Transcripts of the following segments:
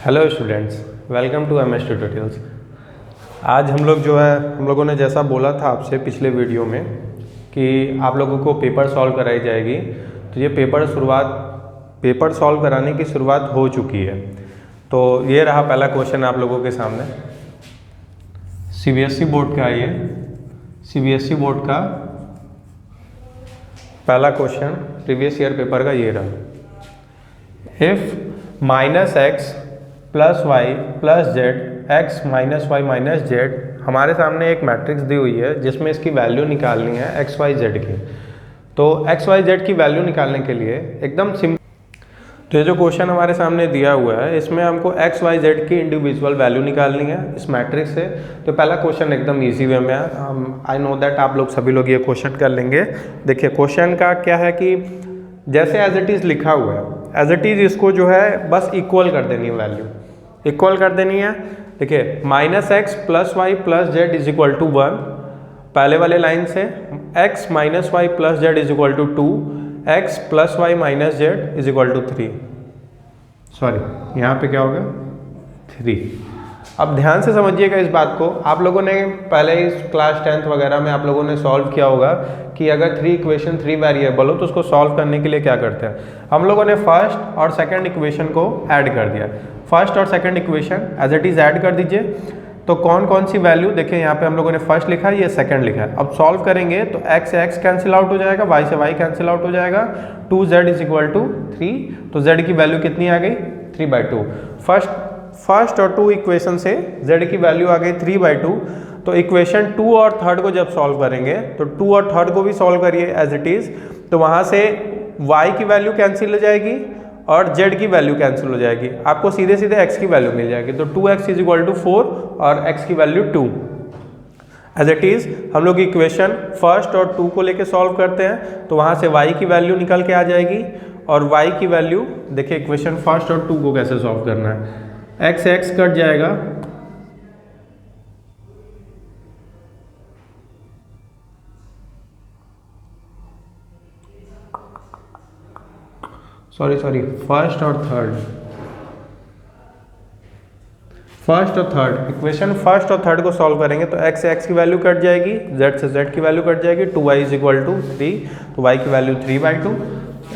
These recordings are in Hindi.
Hello students, welcome to MS tutorials. आज हम लोगों ने जैसा बोला था आपसे पिछले वीडियो में कि आप लोगों को पेपर सॉल्व कराई जाएगी, तो ये पेपर सॉल्व कराने की शुरुआत हो चुकी है। तो ये रहा पहला क्वेश्चन आप लोगों के सामने। सीबीएसई बोर्ड का सीबीएसई बोर्ड का पहला क्वेश्चन प्रीवियस ईयर पेपर का ये रहा। If minus x plus y plus z x minus y minus z, हमारे सामने एक मैट्रिक्स दी हुई है जिसमें इसकी वैल्यू निकालनी है एक्स वाई जेड की। तो एक्स वाई जेड की वैल्यू निकालने के लिए एकदम सिंपल, तो ये जो क्वेश्चन हमारे सामने दिया हुआ है इसमें हमको एक्स वाई जेड की इंडिविजुअल वैल्यू निकालनी है इस मैट्रिक्स से। तो पहला क्वेश्चन एकदम ईजी वे में है। आई नो दैट आप लोग सभी लोग ये क्वेश्चन कर लेंगे। देखिए क्वेश्चन का क्या है कि जैसे एज इट इज़ लिखा हुआ है, एज इट इज़ इसको जो है बस इक्वल कर देनी है, वैल्यू इक्वल कर देनी है। देखिए minus x plus y plus z is equal to 1, पहले वाले लाइन से x minus y plus z is equal to 2, x plus y minus z is equal to 3। Sorry, यहाँ पे क्या होगा 3। अब ध्यान से समझिएगा इस बात को। आप लोगों ने पहले इस क्लास 10th वगैरह में आप लोगों ने सॉल्व किया होगा कि अगर 3 इक्वेशन 3 वेरिएबल हो तो उसको सॉल्व करने के लिए क्या करते हैं, हम लोगों ने फर्स्ट और सेकंड इक्वेशन को ऐड कर दिया। फर्स्ट और second equation as it is add कर दीजिए। तो कौन कौन सी वैल्यू, देखिए यहाँ पे हम लोगों ने फर्स्ट लिखा है, ये सेकंड लिखा है। अब सॉल्व करेंगे तो एक्स से एक्स कैंसिल आउट हो जाएगा, वाई से वाई कैंसिल आउट हो जाएगा, 2z इज इक्वल टू 3। तो z की वैल्यू कितनी आ गई 3/2। फर्स्ट और 2 इक्वेशन से z की वैल्यू आ गई 3/2। तो इक्वेशन 2 और थर्ड को जब सॉल्व करेंगे तो 2 और थर्ड को भी सॉल्व करिए एज इट इज़। तो वहाँ से y की वैल्यू कैंसिल हो जाएगी और z की वैल्यू कैंसिल हो जाएगी, आपको सीधे सीधे x की वैल्यू मिल जाएगी। तो 2x इज इक्वल टू 4 और x की वैल्यू 2। एज इट इज़ हम लोग इक्वेशन फर्स्ट और 2 को लेके सॉल्व करते हैं, तो वहाँ से y की वैल्यू निकल के आ जाएगी और y की वैल्यू, देखिए इक्वेशन फर्स्ट और 2 को कैसे सॉल्व करना है। x कट जाएगा, सॉरी फर्स्ट और थर्ड इक्वेशन फर्स्ट और थर्ड को सॉल्व करेंगे तो x से x की वैल्यू कट जाएगी, z से z की वैल्यू कट जाएगी, 2y इज इक्वल टू 3, तो y की value 3/2,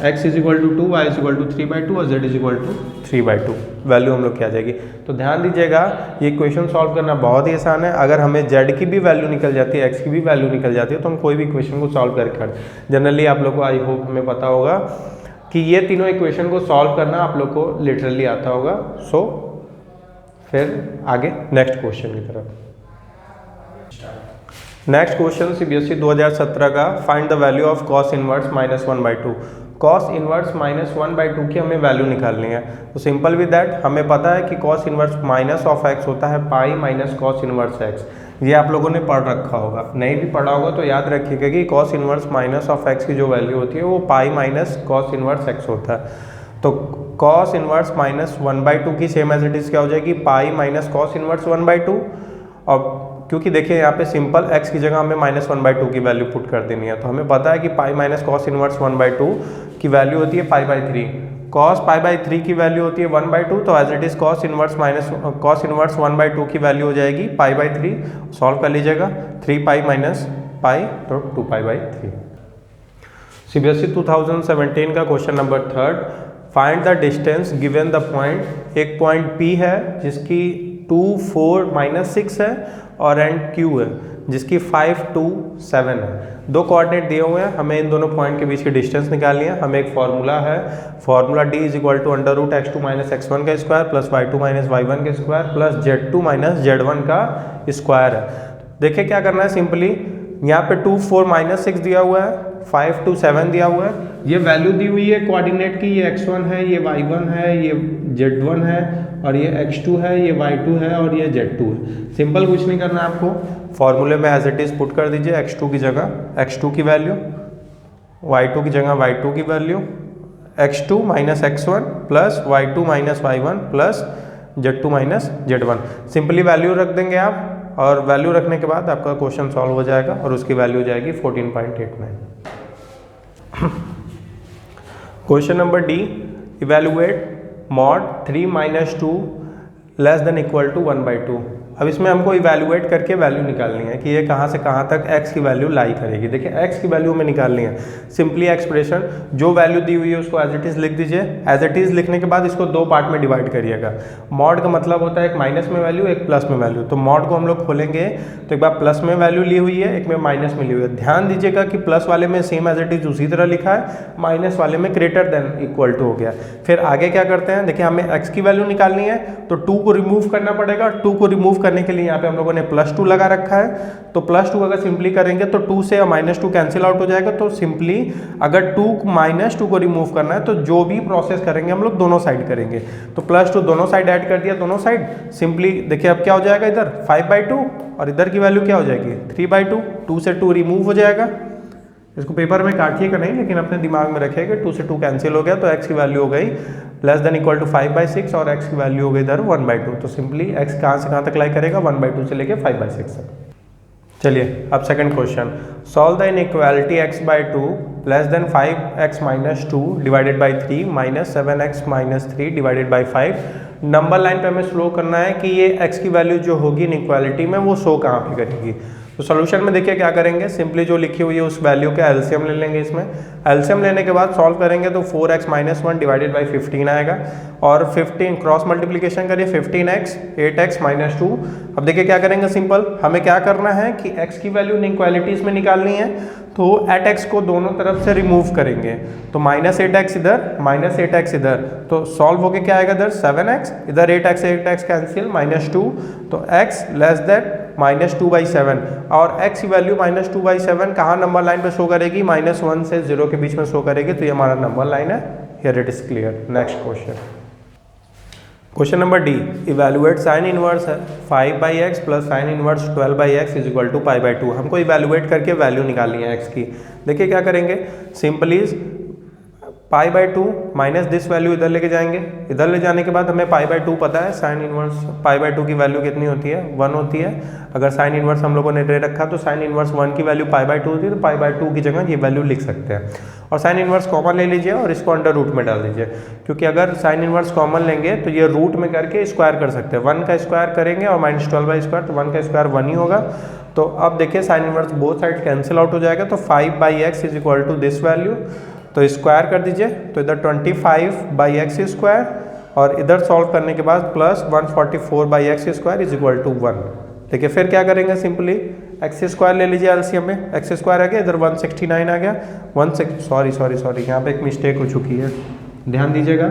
x is equal to 2, y is equal to 3/2 और z is equal to 3/2 value हम लोग की आ जाएगी। तो ध्यान दीजिएगा ये इक्वेशन सॉल्व करना बहुत ही आसान है। अगर हमें z की भी वैल्यू निकल जाती है, x की भी वैल्यू निकल जाती है, तो हम कोई भी इक्वेशन को सॉल्व करके जनरली आप लोग को आई होप हमें पता होगा कि ये तीनों इक्वेशन को सॉल्व करना आप लोग को लिटरली आता होगा। सो फिर आगे नेक्स्ट क्वेश्चन की तरफ। नेक्स्ट क्वेश्चन सीबीएसई 2017 का, find the value of cos inverse -1/2। Cos inverse -1/2 की हमें वैल्यू निकालनी है। तो सिंपल विद दैट हमें पता है कि cos inverse minus of x होता है pi minus cos inverse x. ये आप लोगों ने पढ़ रखा होगा, नहीं भी पढ़ा होगा तो याद रखिएगा कि cos inverse minus of x की जो वैल्यू होती है वो pi minus cos inverse x होता है। तो कॉस इनवर्स -1/2 की सेम एज इट इज़ क्या हो जाएगी, पाई माइनस कॉस इनवर्स 1/2। और क्योंकि देखिए यहाँ पे सिंपल x की जगह हमें -1/2 की वैल्यू पुट कर देनी है, तो हमें पता है कि पाई माइनस कॉस इनवर्स 1/2 की वैल्यू होती है π/3। कॉस π/3 की वैल्यू होती है 1/2, तो as it is cos inverse 1/2 की वैल्यू हो जाएगी π/3। सॉल्व कर लीजिएगा, 3π माइनस पाई तो 2π/3। सीबीएसई 2017 का question number 3, find the distance given the point. एक पॉइंट P है जिसकी 2, 4, -6 है और एंड Q है जिसकी 5, 2, 7 है। दो कोऑर्डिनेट दिए हुए हैं, हमें इन दोनों पॉइंट के बीच की डिस्टेंस निकालनी है। हमें एक फॉर्मूला है, formula D is equal to √x2 - x1 का स्क्वायर प्लस y2 - y1 का स्क्वायर प्लस z2 - z1 का स्क्वायर है। देखिए क्या करना है, सिंपली यहाँ पे 2, 4, -6 दिया हुआ है, 5, 2, 7 दिया हुआ है, ये वैल्यू दी हुई है कोऑर्डिनेट की, ये x1 है, ये y1 है, ये z1 है और ये x2 है, ये y2 है और ये z2 है। सिंपल कुछ नहीं करना है आपको, फॉर्मूले में एज इट इज पुट कर दीजिए x2 की जगह x2 की वैल्यू, y2 की जगह y2 की value, x2 - x1 plus y2 - y1 plus z2 - z1। Simply value रख देंगे आप और वैल्यू रखने के बाद आपका क्वेश्चन सॉल्व हो जाएगा और उसकी वैल्यू हो जाएगी 14.89। Question number D, evaluate mod 3 - 2 less than equal to 1/2। अब इसमें हमको इवैल्यूएट करके वैल्यू निकालनी है कि ये कहाँ से कहाँ तक x की वैल्यू लाई करेगी। देखिए x की वैल्यू हमें निकालनी है, सिंपली एक्सप्रेशन जो वैल्यू दी हुई है उसको एज इट इज़ लिख दीजिए। एज इट इज़ लिखने के बाद इसको दो पार्ट में डिवाइड करिएगा। मॉड का मतलब होता है एक माइनस में वैल्यू एक प्लस में वैल्यू, तो मॉड को हम लोग खोलेंगे तो एक बार प्लस में वैल्यू ली हुई है, एक में माइनस में ली हुई है। ध्यान दीजिएगा कि प्लस वाले में सेम एज इट इज़ उसी तरह लिखा है, माइनस वाले में ग्रेटर देन इक्वल टू हो गया। फिर आगे क्या करते हैं, देखिए हमें x की वैल्यू निकालनी है तो 2 को रिमूव करना पड़ेगा। 2 को रिमूव करने के लिए यहाँ पे हम लोगों ने +2 लगा रखा है, तो +2 अगर सिंपली करेंगे तो 2 से -2 कैंसिल आउट हो जाएगा। तो सिंपली अगर 2 -2 को रिमूव करना है तो जो भी प्रोसेस करेंगे हम लोग दोनों साइड करेंगे। तो +2 दोनों साइड ऐड कर दिया, दोनों साइड सिंपली देखिए अब क्या हो जाएगा, इधर 5/2 और इधर की वैल्यू क्या हो जाएगी 3/2। 2 से 2 रिमूव हो जाएगा, इसको पेपर में काटिएगा नहीं लेकिन अपने दिमाग में रखिएगा। 2 से 2 कैंसिल हो गया तो x की वैल्यू हो गई लेस देन इक्वल टू 5/6 और x की वैल्यू हो गई इधर 1/2। तो सिंपली x कहाँ से कहाँ तक लाई करेगा 1/2 से लेके 5/6 तक। चलिए अब second question, solve the inequality x/2 less than 5x - 2 divided by 3 minus 7x - 3 divided by 5। Number line पे हमें स्लो करना है कि ये x की वैल्यू जो होगी इनइक्वालिटी में वो शो कहाँ पे करेगी। तो सोल्यूशन में देखिए क्या करेंगे, सिंपली जो लिखी हुई है उस वैल्यू का एलसीएम ले लेंगे। इसमें एलसीएम लेने के बाद सॉल्व करेंगे तो 4x - 1 डिवाइडेड बाई 15 आएगा और 15 क्रॉस मल्टीप्लिकेशन करिए 15x 8x - 2। अब देखिए क्या करेंगे, सिंपल हमें क्या करना है कि x की वैल्यू इनइक्वालिटीज में निकालनी है तो एट x को दोनों तरफ से रिमूव करेंगे। तो -8x इधर -8x इधर, तो सॉल्व होके क्या आएगा इधर 7x, इधर 8x कैंसिल -2, तो x लेस देन -2/7 और x की वैल्यू -2/7 कहाँ नंबर लाइन पे शो करेगी, -1 से 0 के बीच में शो करेगी। तो ये हमारा नंबर लाइन है, here it is clear. Next question number D, evaluate sine inverse 5/x plus sine inverse 12/x is equal to π/2। हमको इवैल्यूएट करके वैल्यू निकालनी है x की। देखिए क्या करेंगे, सिंपली π/2 माइनस दिस वैल्यू इधर लेके जाएंगे। इधर ले जाने के बाद हमें π/2 पता है, साइन इनवर्स π/2 की वैल्यू कितनी होती है 1 होती है। अगर साइन इनवर्स हम लोगों ने ले रखा तो साइन इनवर्स 1 की वैल्यू π/2 होती है, तो π/2 की जगह ये वैल्यू लिख सकते हैं। और साइन इनवर्स कॉमन ले लीजिए और इसको अंडर रूट में डाल दीजिए, क्योंकि अगर साइन इनवर्स कॉमन लेंगे तो ये रूट में करके स्क्वायर कर सकते हैं। 1 का स्क्वायर करेंगे और -12/2 तो 1 का स्क्वायर 1 ही होगा। तो अब देखिए sine inverse both side cancel out हो जाएगा, तो 5/x is equal to this value, तो स्क्वायर कर दीजिए तो इधर 25/x स्क्वायर और इधर सॉल्व करने के बाद plus 144/x square is equal to 1। देखिए फिर क्या करेंगे, सिंपली एक्स स्क्वायर ले लीजिए एलसीएम में, एक्स स्क्वायर आ गया इधर 169 आ गया, सॉरी यहाँ पे एक मिस्टेक हो चुकी है, ध्यान दीजिएगा।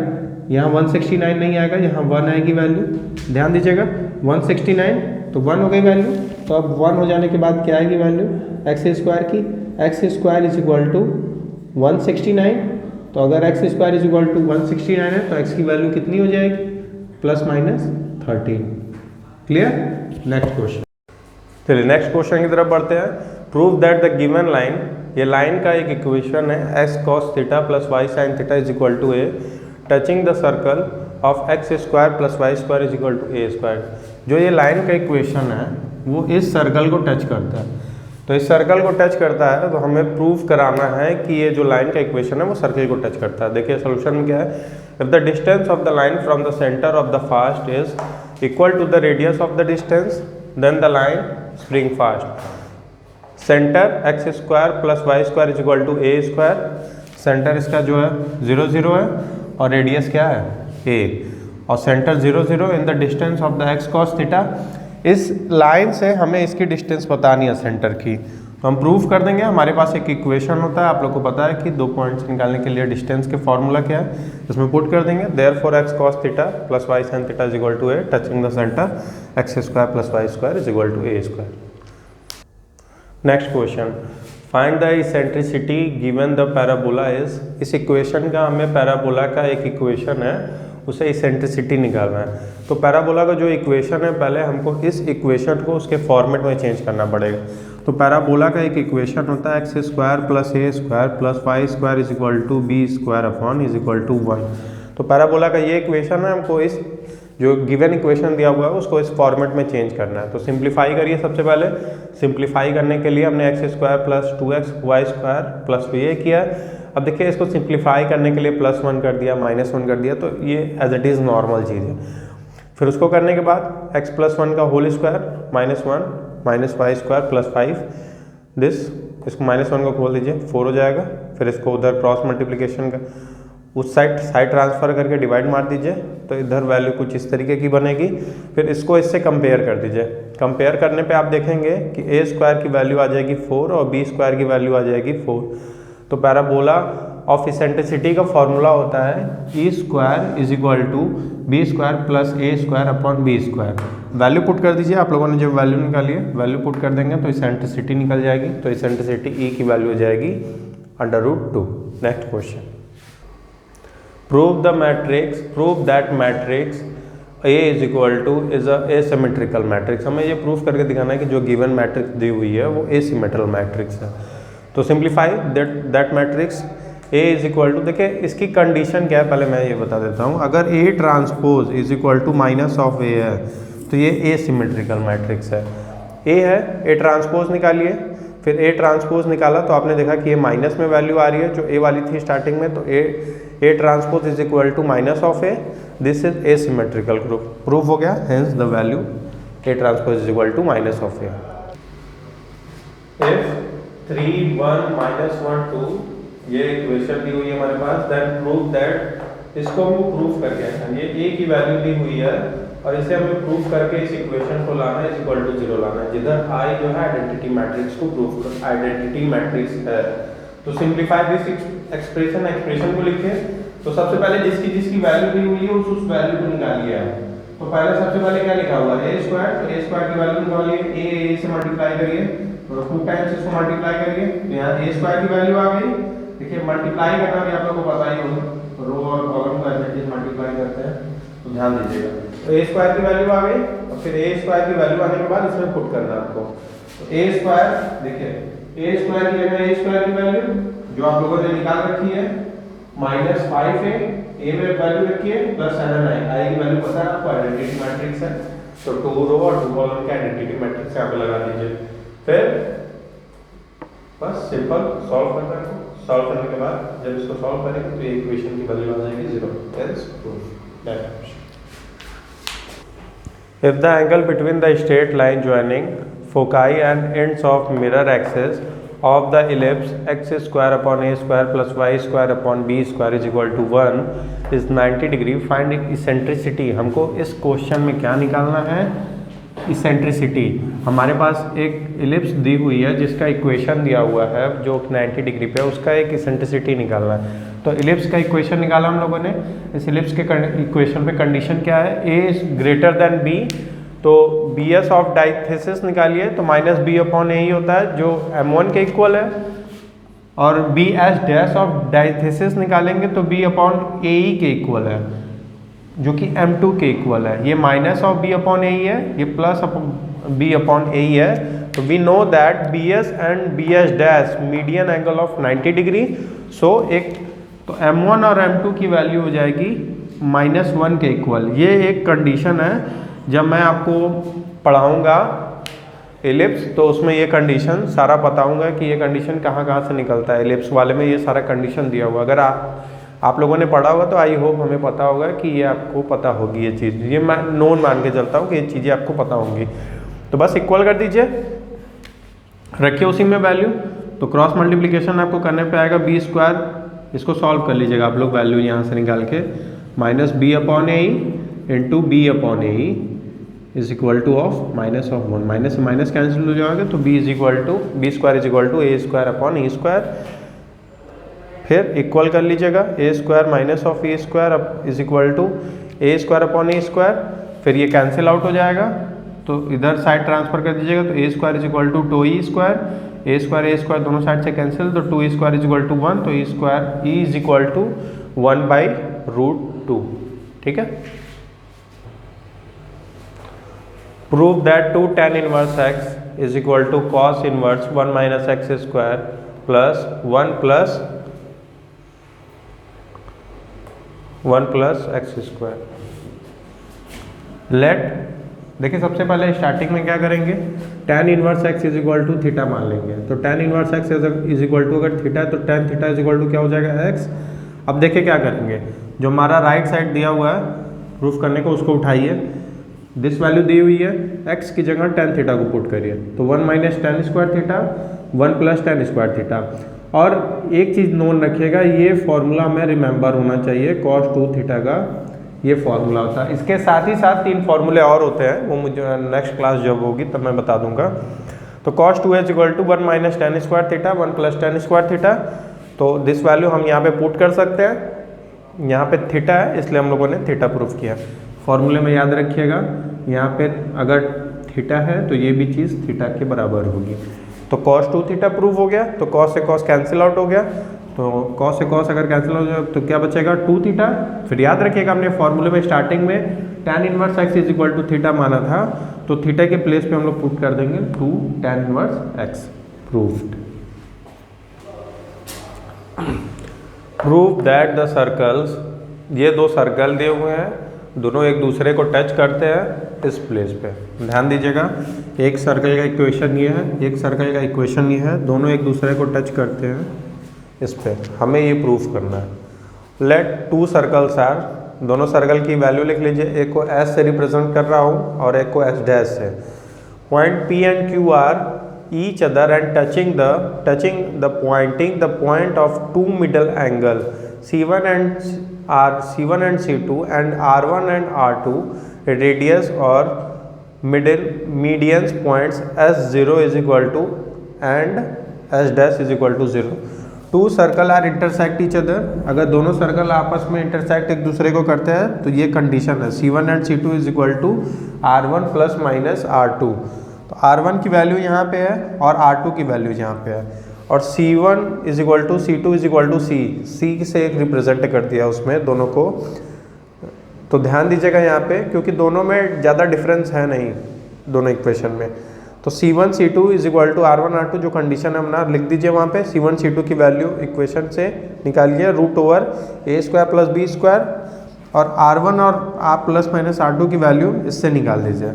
यहाँ 169 नहीं आएगा, यहाँ 1 आएगी वैल्यू, ध्यान दीजिएगा 169 तो 1 हो गई वैल्यू। तो अब 1 हो जाने के बाद क्या आएगी वैल्यू एक्स स्क्वायर की, x square is equal to 169। तो अगर x square is equal to 169 है तो एक्स की वैल्यू कितनी हो जाएगी +-13। क्लियर। नेक्स्ट क्वेश्चन, चलिए नेक्स्ट क्वेश्चन की तरफ बढ़ते हैं। Prove that the given line, ये लाइन का एक इक्वेशन है x cos theta plus y sin theta is equal to a touching the circle of x square plus y square is equal to a square. जो ये लाइन का इक्वेशन है वो इस सर्कल को टच करता है, तो इस सर्कल को टच करता है तो हमें प्रूव कराना है कि ये जो लाइन का इक्वेशन है वो सर्कल को टच करता है। देखिए सोल्यूशन में क्या है, if the distance of the line from the centre of the fast is equal to the radius of the distance then the line spring fast. Centre x square plus y square is equal to a square, centre इसका जो है 0 0 है और रेडियस क्या है a, और centre 0 0 in the distance of the x cos theta. इस लाइन से हमें इसकी डिस्टेंस बतानी है सेंटर की, तो हम प्रूव कर देंगे। हमारे पास एक इक्वेशन होता है, आप लोग को पता है कि 2 पॉइंट्स निकालने के लिए डिस्टेंस के फॉर्मूला क्या है, इसमें पुट कर देंगे। Therefore x cos theta plus y sine theta is equal to a touching the centre x square plus y square is equal to a square. Next question, find the eccentricity given the parabola is. इस इक्वेशन का हमें पैराबोला का एक इक्वेशन है उसे इसेंट्रिसिटी निकालना है। तो पैराबोला का जो इक्वेशन है पहले हमको इस इक्वेशन को उसके फॉर्मेट में चेंज करना पड़ेगा। तो पैराबोला का एक इक्वेशन होता है x square plus A square plus y square is equal to B square upon is equal to 1। तो पैराबोला का ये इक्वेशन है, हमको इस जो गिवन इक्वेशन दिया हुआ है उसको इस फॉर्मेट में चेंज करना है। तो सिंप्लीफाई करिए सबसे पहले। सिंप्लीफाई करने के लिए हमने x square plus 2x y square plus ये किया। अब देखिए इसको सिंप्लीफाई करने के लिए +1 कर दिया, -1 कर दिया, तो ये एज इट इज़ नॉर्मल चीज़ है। फिर उसको करने के बाद x प्लस 1 का whole square minus 1 minus y square plus 5 this, इसको माइनस 1 को खोल दीजिए 4 हो जाएगा। फिर इसको उधर क्रॉस मल्टीप्लिकेशन का उस साइड ट्रांसफ़र करके डिवाइड मार दीजिए तो इधर वैल्यू कुछ इस तरीके की बनेगी। फिर इसको इससे कंपेयर कर दीजिए। कंपेयर करने पे आप देखेंगे कि ए स्क्वायर की वैल्यू आ जाएगी 4 और बी स्क्वायर की वैल्यू आ जाएगी 4। तो पैराबोला ऑफ इसेंट्रिसिटी का फॉर्मूला होता है E square is equal to B square plus A square upon B square. Value put कर दीजिए। आप लोगों ने जब वैल्यू निकाली है वैल्यू पुट कर देंगे तो इसेंट्रिसिटी निकल जाएगी। तो इसेंट्रिसिटी ई की वैल्यू हो जाएगी √2। Next question, prove that matrix A is equal two is a asymmetrical matrix. हमें ये प्रूफ करके दिखाना है कि जो गिवन मैट्रिक्स दी हुई है वो एसिमेट्रिकल मैट्रिक्स है। तो simplify that matrix A is equal to, देखिए इसकी कंडीशन क्या है पहले मैं ये बता देता हूँ। अगर A transpose is equal to minus of A है तो ये एसिमेट्रिकल मैट्रिक्स है। A है, A ट्रांसपोज निकालिए। फिर A ट्रांसपोज निकाला तो आपने देखा कि ये माइनस में वैल्यू आ रही है जो A वाली थी स्टार्टिंग में। तो A transpose is equal to minus of A, this is asymmetrical group. Proof हो गया, hence the value A transpose is equal to minus of A। If 3 1 minus 1 2 ये इक्वेशन दी हुई है हमारे पास, देन प्रूव दैट, इसको हम प्रूफ करके आए। ये A की वैल्यू दी हुई है और इसे हमें प्रूफ करके इस इक्वेशन को लाना है इज इक्वल टू 0 लाना है, जिधर I जो है आइडेंटिटी मैट्रिक्स को प्रूफ कर, आइडेंटिटी मैट्रिक्स है। तो सिंप्लीफाई दिस एक्सप्रेशन को लिखिए। तो सबसे पहले जिसकी वैल्यू दी हुई है उस वैल्यू को निकालिए आप। तो पहले सबसे पहले क्या लिखा हुआ है A स्क्वायर, तो A स्क्वायर की वैल्यू निकालिए। A से मल्टीप्लाई करिए तो 2 टाइम्स इसको मल्टीप्लाई करिए तो यहाँ A स्क्वायर की वैल्यू आ गई। देखिए मल्टीप्लाई करना भी आप लोगों को पता ही होगा, रो और कॉलम को ऐसे मल्टीप्लाई करते हैं, तो ध्यान दीजिएगा। तो A स्क्वायर की वैल्यू आ गई और फिर A स्क्वायर की वैल्यू आने के बाद इसमें पुट करना है आपको। तो A स्क्वायर, देखिए A स्क्वायर की जगह A स्क्वायर की वैल्यू जो आप लोगों ने निकाल रखी है -5A, A में वैल्यू रखिए प्लस 7i, I की वैल्यू पता है आपको, आइडेंटिटी मैट्रिक्स है। तो 2 रो और 2 कॉलम के आइडेंटिटी मैट्रिक्स यहाँ पे लगा दीजिए। फिर बस सिंपल सॉल्व करना है। सॉल्व करने के बाद जब इसको सॉल्व करेंगे तो ये इक्वेशन की वैल्यू आ जाएगी 0। Hence proof that if the angle between the straight line joining foci and ends of mirror axis of the ellipse x square upon a square plus y square upon b square is equal to 1 is 90 degree, find eccentricity। हमको इस क्वेश्चन में क्या निकालना है, इसेंट्रिसिटी। हमारे पास एक इलिप्स दी हुई है जिसका इक्वेशन दिया हुआ है जो 90 डिग्री पे है, उसका एक इसेंट्रिसिटी निकालना है। तो इलिप्स का इक्वेशन निकाला हम लोगों ने। इस इलिप्स के इक्वेशन पे कंडीशन क्या है, a is greater than b, तो bs ऑफ डाइथेसिस निकालिए तो माइनस b अपॉन a ही होता है जो m1 के इक्वल है, और bs डैश ऑफ डाइथेसिस निकालेंगे तो b अपॉन a के इक्वल है जो कि m2 के इक्वल है। ये minus of b upon a है, ये प्लस b अपॉन a है। तो we know that bs and bs dash median angle of 90 degree. So एक तो m1 और m2 की वैल्यू हो जाएगी -1 के इक्वल। ये एक कंडीशन है, जब मैं आपको पढ़ाऊँगा एलिप्स तो उसमें ये कंडीशन सारा बताऊँगा कि ये कंडीशन कहाँ से निकलता है। एलिप्स वाले में ये सारा कंडीशन दिया हुआ, अगर आप लोगों ने पढ़ा होगा तो आई होप हमें पता होगा कि ये आपको पता होगी ये चीज़। ये मैं नोन मान के चलता हूँ कि ये चीज़ें आपको पता होंगी। तो बस इक्वल कर दीजिए, रखिए उसी में वैल्यू। तो क्रॉस मल्टीप्लिकेशन आपको करने पे आएगा b स्क्वायर, इसको सॉल्व कर लीजिएगा आप लोग वैल्यू यहाँ से निकाल के, minus b upon a into b upon a is equal to of minus of 1, minus से माइनस कैंसिल हो जाएगा तो b square is equal to a square upon e square. फिर इक्वल कर लीजिएगा, a square minus of e square is equal to a square upon e square. फिर ये कैंसिल आउट हो जाएगा तो इधर साइड ट्रांसफर कर दीजिएगा तो a square is equal to 2e square, a square दोनों साइड से कैंसिल तो 2e square is equal to 1, तो e इज इक्वल टू 1/√2। ठीक है। Prove that 2 tan inverse x is equal to cos inverse 1 minus x square plus 1 plus x square. Let, देखिए सबसे पहले स्टार्टिंग में क्या करेंगे, tan inverse x is equal to theta मान लेंगे। तो tan inverse x is equal to अगर थीटा है तो tan theta is equal to क्या हो जाएगा x। अब देखिए क्या करेंगे, जो हमारा राइट साइड दिया हुआ है प्रूफ करने को उसको उठाइए, दिस वैल्यू दी हुई है, x की जगह tan थीटा को पुट करिए, तो 1 minus tan square theta 1 plus tan square theta. और एक चीज़ नोट रखिएगा, ये फॉर्मूला में रिमेंबर होना चाहिए, cos 2 थीटा का ये फॉर्मूला होता है। इसके साथ ही साथ 3 फॉर्मूले और होते हैं, वो मुझे नेक्स्ट क्लास जब होगी तब मैं बता दूंगा। तो cos 2 is equal to 1 minus tan square theta 1 plus tan square theta. तो दिस वैल्यू हम यहाँ पे पुट कर सकते हैं, यहाँ पे थीटा है इसलिए हम लोगों ने थीटा प्रूफ किया। फॉर्मूले में याद रखिएगा, यहाँ पे अगर थीटा है तो ये भी चीज़ थीटा के बराबर होगी। तो cos 2 थीटा प्रूफ हो गया, तो cos से cos कैंसिल आउट हो गया, तो cos से cos अगर कैंसिल हो जाए तो क्या बचेगा 2 थीटा। फिर याद रखिएगा हमने फॉर्मूले में स्टार्टिंग में tan inverse x is equal to theta माना था, तो थीटा के प्लेस पे हम लोग पुट कर देंगे 2 tan inverse x। Proofed. Prove that the circles, ये दो सर्कल दिए हुए हैं, दोनों एक दूसरे को टच करते हैं इस प्लेस पे। ध्यान दीजिएगा, एक सर्कल का इक्वेशन ये है, एक सर्कल का इक्वेशन ये है, दोनों एक दूसरे को टच करते हैं इस पे। हमें ये प्रूफ करना है। लेट 2 सर्कल्स आर, दोनों सर्कल की वैल्यू लिख लीजिए, एक को S से रिप्रेजेंट कर रहा हूँ और एक को S डैश से। Point P and Q are each other and touching the point of 2 middle angle C1 and C2 and R1 and R2 radius or medians points S0 is equal to and S dash is equal to 0। 2 circle are intersect each other, अगर दोनों सर्कल आपस में इंटरसेक्ट एक दूसरे को करते हैं तो ये कंडीशन है C1 and C2 is equal to R1 plus minus R2। तो R1 की वैल्यू यहाँ पे है और R2 की वैल्यू यहाँ पे है, और C1 is equal to C2 is equal to C से एक रिप्रेजेंट कर दिया उसमें दोनों को। तो ध्यान दीजिएगा यहाँ पे, क्योंकि दोनों में ज़्यादा डिफरेंस है नहीं दोनों इक्वेशन में। तो C1 C2 is equal to R1 R2 जो कंडीशन है अपना लिख दीजिए वहाँ पे। C1 C2 की वैल्यू इक्वेशन से निकालिए root over a square plus b square, और R1 और आप प्लस माइनस R2 की वैल्यू इससे निकाल दीजिए।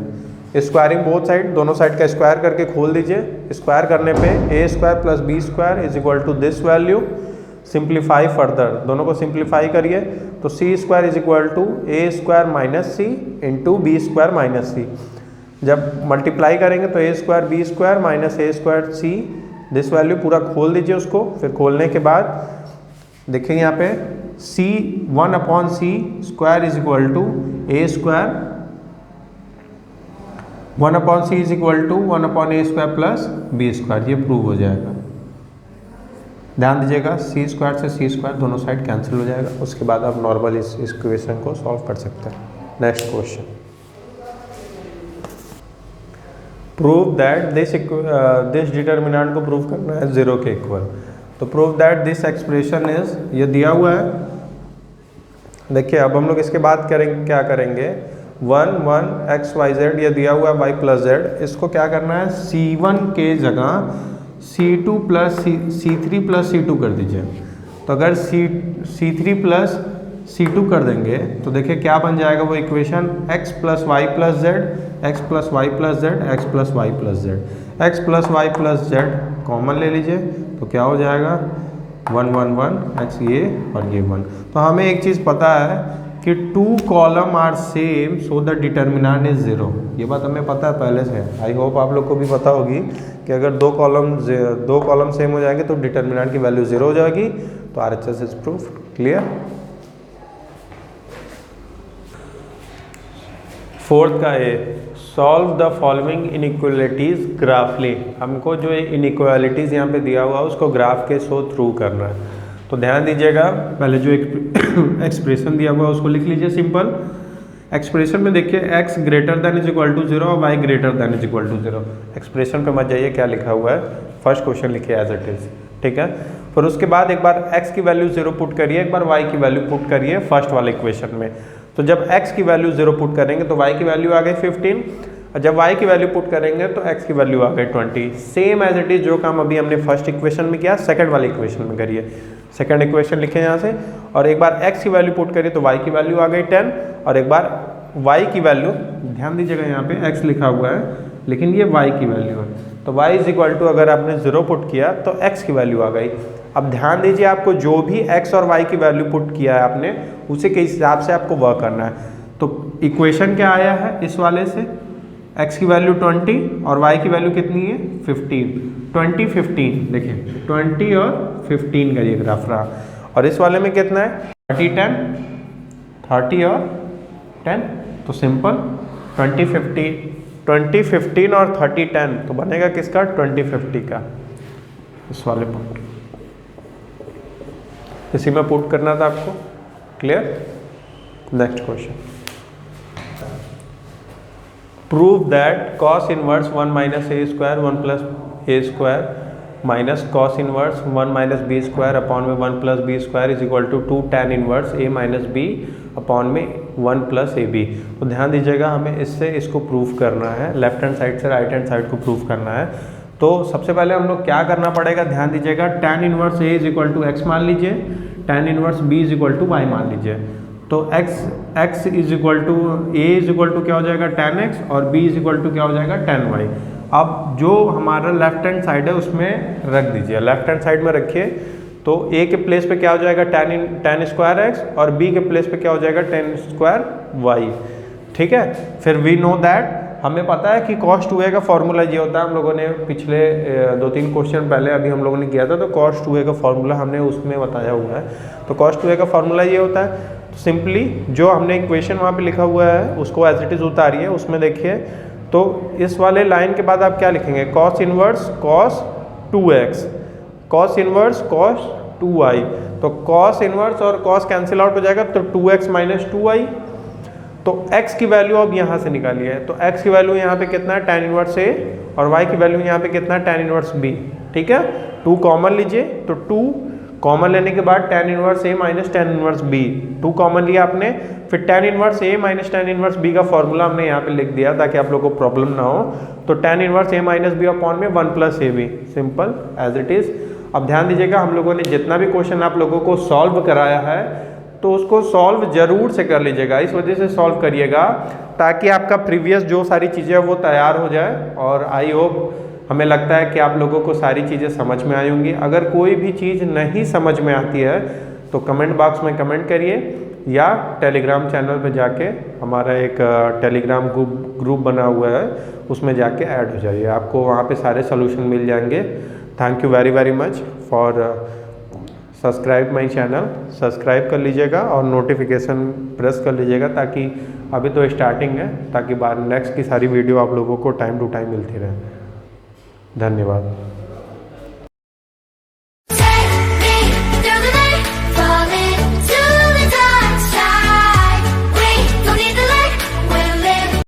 स्क्वायरिंग बोथ साइड, दोनों साइड का स्क्वायर करके खोल दीजिए। स्क्वायर करने पे a square plus b square is equal to this value. Simplify further, दोनों को सिंप्लीफाई करिए तो c square is equal to a square minus c into b square minus c। जब मल्टीप्लाई करेंगे तो a square b square minus a square c, this value पूरा खोल दीजिए उसको। फिर खोलने के बाद देखिए यहाँ पे c 1 upon c square is equal to a square 1 upon c is equal to 1 upon a square plus b square, ये प्रूव हो जाएगा। ध्यान दीजिएगा, सी स्क्वायर से सी स्क्वायर दोनों साइड कैंसिल हो जाएगा। उसके बाद आप नॉर्मल इस इक्वेशन को सॉल्व कर सकते हैं। Next question, prove that this determinant को प्रूव करना है 0 के इक्वल। तो prove that this expression is, ये दिया हुआ है। देखिए अब हम लोग इसके बाद करेंगे, क्या करेंगे 1 1 x y z, ये दिया हुआ है y प्लस जेड। इसको क्या करना है C1 के जगह C2 plus C3 plus C2 कर दीजिए। तो अगर C3 प्लस C2 कर देंगे तो देखिए क्या बन जाएगा वो equation, x plus y plus z, x plus y plus z, x plus y plus z. X plus y plus z common ले लीजिए तो क्या हो जाएगा 1 1 1 x ये और ये 1। तो हमें एक चीज़ पता है कि 2 column are same so the determinant is 0। ये बात हमें पता है पहले से। आई होप आप लोग को भी पता होगी कि अगर दो कॉलम सेम हो जाएंगे तो डिटर्मिनेंट की वैल्यू 0 हो जाएगी। तो RHS is proof. Clear. Fourth का ए, सॉल्व द फॉलोइंग इनइक्वालिटीज ग्राफली। हमको जो इनइक्वालिटीज यहाँ पे दिया हुआ है उसको ग्राफ के थ्रू करना है। तो ध्यान दीजिएगा, पहले जो एक्सप्रेशन दिया हुआ है उसको लिख लीजिए सिंपल। एक्सप्रेशन में देखिए x greater than is equal to 0 और y greater than is equal to 0। Expression पे मत जाइए क्या लिखा हुआ है, फर्स्ट क्वेश्चन लिखिए एज इट इज, ठीक है। फिर उसके बाद एक बार x की वैल्यू 0 पुट करिए, एक बार y की वैल्यू पुट करिए फर्स्ट वाले इक्वेशन में। तो जब x की वैल्यू 0 पुट करेंगे तो y की वैल्यू आ गई 15, और जब y की वैल्यू पुट करेंगे तो x की वैल्यू आ गई 20। सेम एज इट इज जो काम अभी हमने फर्स्ट इक्वेशन में किया सेकंड वाले इक्वेशन में करिए। सेकंड इक्वेशन लिखे यहाँ से, और एक बार x की वैल्यू पुट करिए तो y की वैल्यू आ गई 10, और एक बार y की वैल्यू, ध्यान दीजिएगा यहाँ पे x लिखा हुआ है लेकिन ये y की वैल्यू है। तो y इज इक्वल टू अगर आपने 0 पुट किया तो x की वैल्यू आ गई। अब ध्यान दीजिए, आपको जो भी x और y की वैल्यू पुट किया है आपने उसी के हिसाब से आपको वर्क करना है। तो इक्वेशन क्या आया है इस वाले से, x की वैल्यू 20 और y की वैल्यू कितनी है 15, 20 15, देखिए 20 और 15 का ये ग्राफ रहा। और इस वाले में कितना है 30 10, 30 और 10, तो सिंपल 20 15 और 30 10, तो बनेगा किसका 20 50 का, इस वाले पुट, इसी में पुट करना था आपको। Clear? Next question, prove that cos inverse 1 minus a square 1 plus A square minus cos inverse 1 minus b square upon में 1 plus b square is equal to 2 tan inverse a minus b upon में 1 प्लस ए बी। तो ध्यान दीजिएगा, हमें इससे इसको प्रूव करना है, लेफ्ट हैंड साइड से राइट हैंड साइड को प्रूव करना है। तो सबसे पहले हम लोग क्या करना पड़ेगा, ध्यान दीजिएगा, tan inverse a is equal to x मान लीजिए, tan inverse b is equal to y मान लीजिए। तो x is equal to a is equal to क्या हो जाएगा tan x और b इज इक्वल टू क्या हो जाएगा tan y। अब जो हमारा लेफ्ट हैंड साइड है उसमें रख दीजिए, लेफ्ट हैंड साइड में रखिए। तो a के प्लेस पे क्या हो जाएगा tan स्क्वायर x और b के प्लेस पे क्या हो जाएगा tan स्क्वायर y। ठीक है, फिर वी नो दैट, हमें पता है कि cos 2a का फॉर्मूला ये होता है, हम लोगों ने पिछले 2-3 क्वेश्चन पहले अभी हम लोगों ने किया था, तो cos 2a का फॉर्मूला हमने उसमें बताया हुआ है। तो cos 2a का फॉर्मूला ये होता है, तो सिंपली जो हमने इक्वेशन वहाँ पे लिखा हुआ है उसको एज इट इज़ उतारिए, उसमें देखिए। तो इस वाले लाइन के बाद आप क्या लिखेंगे, cos inverse cos 2x, cos inverse cos 2y। तो cos इनवर्स और cos कैंसिल आउट हो जाएगा, तो 2x माइनस 2y। तो x की वैल्यू अब यहाँ से निकाली है, तो x की वैल्यू यहाँ पे कितना है tan इनवर्स a और y की वैल्यू यहाँ पे कितना है tan इनवर्स b। ठीक है, 2 कॉमन लीजिए, तो 2 कॉमन लेने के बाद tan inverse a minus tan inverse b, 2 common लिया आपने, फिर tan inverse a minus tan inverse b का फॉर्मूला हमने यहाँ पे लिख दिया ताकि आप लोगों को प्रॉब्लम ना हो। तो tan inverse a minus b upon में 1 plus a b, simple as it is. अब ध्यान दीजिएगा, हम लोगों ने जितना भी क्वेश्चन आप लोगों को सॉल्व कराया है तो उसको सॉल्व जरूर से कर लीजिएगा, इस वजह से सॉल्व करिएगा ताकि आपका प्रीवियस जो सारी चीज़ें वो तैयार हो जाए। और आई होप, हमें लगता है कि आप लोगों को सारी चीज़ें समझ में आई होंगी। अगर कोई भी चीज़ नहीं समझ में आती है तो कमेंट बॉक्स में कमेंट करिए, या टेलीग्राम चैनल पे जाके, हमारा एक टेलीग्राम ग्रुप बना हुआ है उसमें जाके ऐड हो जाइए, आपको वहाँ पे सारे सोल्यूशन मिल जाएंगे। Thank you very much for subscribe my channel, subscribe कर लीजिएगा और नोटिफिकेशन प्रेस कर लीजिएगा, ताकि अभी तो स्टार्टिंग है, ताकि बाद नेक्स्ट की सारी वीडियो आप लोगों को टाइम टू टाइम मिलती रहे। धन्यवाद।